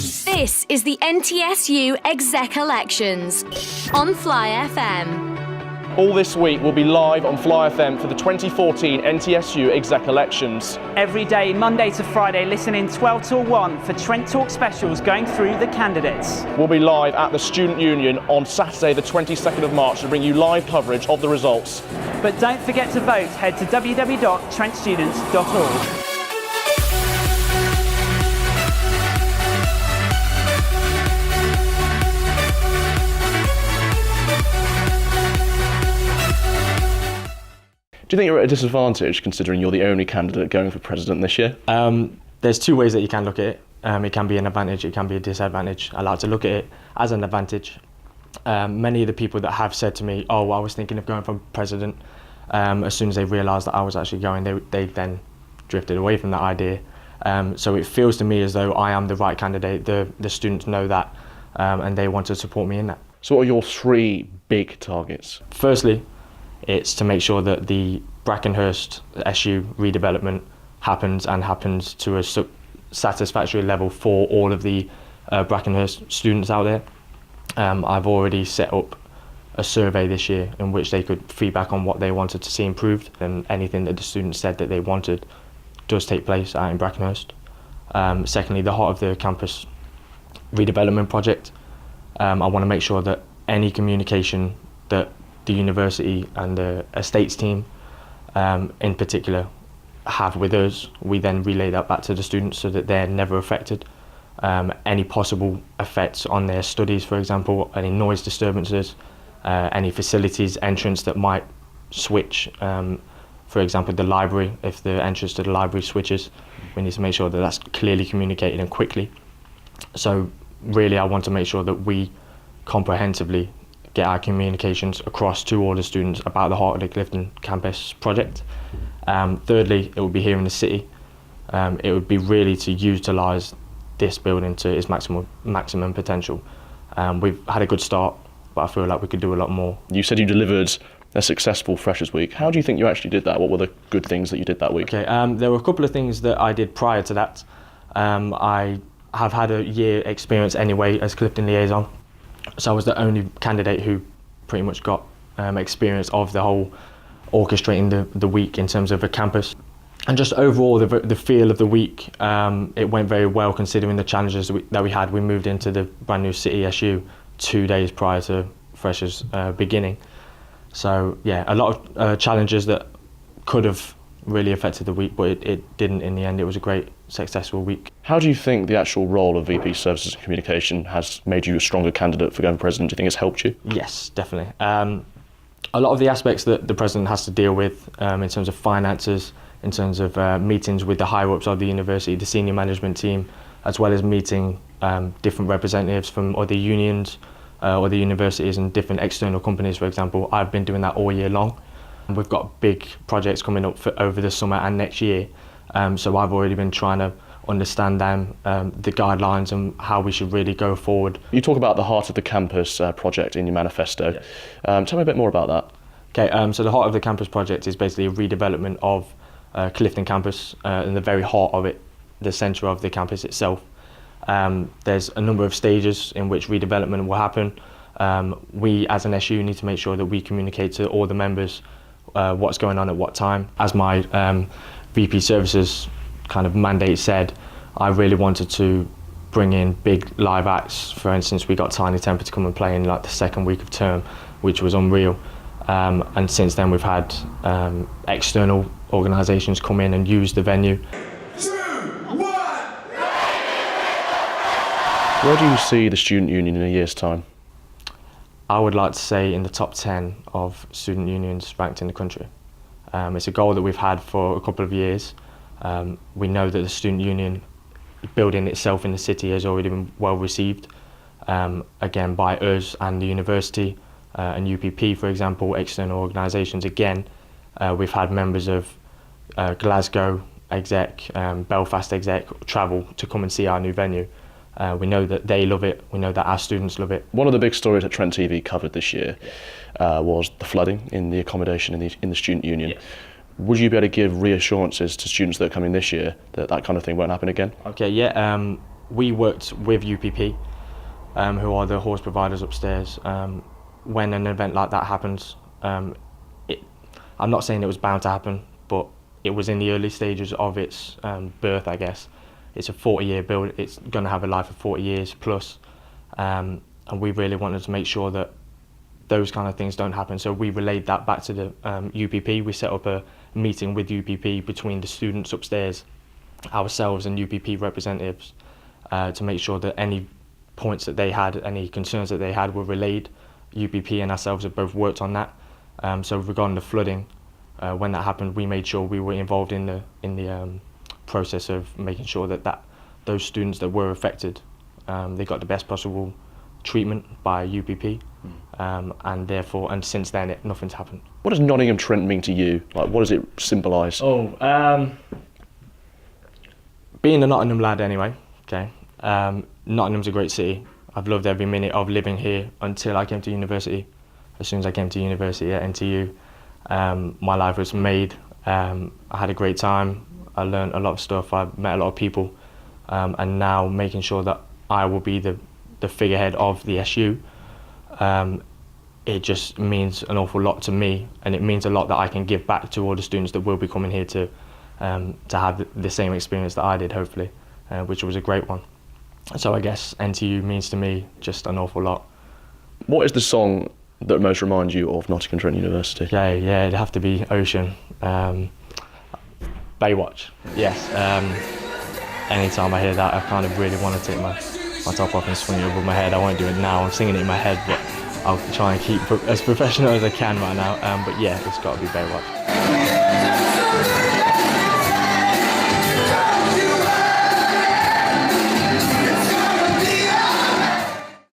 This is the NTSU Exec Elections on Fly FM. All this week we'll be live on Fly FM for the 2014 NTSU Exec Elections. Every day, Monday to Friday, listen in 12 till 1 for Trent Talk specials going through the candidates. We'll be live at the Student Union on Saturday the 22nd of March to bring you live coverage of the results. But don't forget to vote. Head to www.trentstudents.org. Do you think you're at a disadvantage considering you're the only candidate going for president this year? There's two ways that you can look at it. It can be an advantage, it can be a disadvantage. I like to look at it as an advantage. Many of the people that have said to me, oh, I was thinking of going for president, as soon as they realised that I was actually going, they then drifted away from that idea. So it feels to me as though I am the right candidate. The students know that, and they want to support me in that. So what are your three big targets? Firstly, it's to make sure that the Brackenhurst SU redevelopment happens and happens to a satisfactory level for all of the Brackenhurst students out there. I've already set up a survey this year in which they could feedback on what they wanted to see improved, and anything that the students said that they wanted does take place out in Brackenhurst. Secondly, the heart of the campus redevelopment project. I want to make sure that any communication that the university and the estates team in particular have with us, we then relay that back to the students so that they're never affected. Any possible effects on their studies, for example, any noise disturbances, any facilities entrance that might switch, for example the library, if the entrance to the library switches, we need to make sure that that's clearly communicated and quickly. So really I want to make sure that we comprehensively get our communications across to all the students about the Heart of the Clifton campus project. Thirdly, it would be here in the city. It would be really to utilise this building to its maximum potential. We've had a good start, but I feel like we could do a lot more. You said you delivered a successful Freshers Week. How do you think you actually did that? What were the good things that you did that week? Okay, there were a couple of things that I did prior to that. I have had a year experience anyway as Clifton liaison. So I was the only candidate who pretty much got experience of the whole orchestrating the week in terms of a campus. And just overall, the feel of the week, it went very well considering the challenges that we had. We moved into the brand new City SU 2 days prior to Freshers beginning. So yeah, a lot of challenges that could have really affected the week, but it didn't in the end. It was a great, successful week. How do you think the actual role of VP Services and Communication has made you a stronger candidate for going for president? Do you think it's helped you? Yes, definitely. A lot of the aspects that the president has to deal with in terms of finances, in terms of meetings with the higher-ups of the university, the senior management team, as well as meeting different representatives from other unions or the universities and different external companies, for example. I've been doing that all year long. We've got big projects coming up for over the summer and next year, so I've already been trying to understand them, the guidelines and how we should really go forward. You talk about the Heart of the Campus project in your manifesto. Yeah. Tell me a bit more about that. Okay, so the Heart of the Campus project is basically a redevelopment of Clifton campus in the very heart of it, the centre of the campus itself. There's a number of stages in which redevelopment will happen. We as an SU need to make sure that we communicate to all the members what's going on at what time. As my VP Services kind of mandate said, I really wanted to bring in big live acts. For instance, we got Tiny Temper to come and play in like the second week of term, which was unreal. And since then we've had external organisations come in and use the venue. 2, 1. Where do you see the Student Union in a year's time? I would like to say in the top 10 of student unions ranked in the country. It's a goal that we've had for a couple of years. We know that the student union building itself in the city has already been well received, again by us and the university and UPP, for example, external organisations. Again, we've had members of Glasgow exec, Belfast exec travel to come and see our new venue. We know that they love it, we know that our students love it. One of the big stories that Trent TV covered this year was the flooding in the accommodation in the student union. Yeah. Would you be able to give reassurances to students that are coming this year that that kind of thing won't happen again? Okay, yeah. we worked with UPP, who are the horse providers upstairs. When an event like that happens, I'm not saying it was bound to happen, but it was in the early stages of its birth, I guess. It's a 40-year build. It's going to have a life of 40 years plus, and we really wanted to make sure that those kind of things don't happen. So we relayed that back to the UPP. We set up a meeting with UPP between the students upstairs, ourselves and UPP representatives, to make sure that any points that they had, any concerns that they had were relayed. UPP and ourselves have both worked on that. So regarding the flooding, when that happened, we made sure we were involved in the process of making sure that those students that were affected, they got the best possible treatment by UPP, and since then nothing's happened. What does Nottingham Trent mean to you? Like, what does it symbolise? Being a Nottingham lad anyway, okay. Nottingham's a great city. I've loved every minute of living here until I came to university. As soon as I came to university at NTU, my life was made. I had a great time. I learned a lot of stuff. I met a lot of people, and now making sure that I will be the figurehead of the SU, it just means an awful lot to me, and it means a lot that I can give back to all the students that will be coming here to have the same experience that I did, hopefully, which was a great one. So I guess NTU means to me just an awful lot. What is the song that most reminds you of Nottingham Trent University? Yeah, it'd have to be Ocean. Baywatch, yes. Anytime I hear that, I kind of really want to take my top off and swing it over my head. I won't do it now, I'm singing it in my head, but I'll try and keep as professional as I can right now. But yeah, it's got to be Baywatch.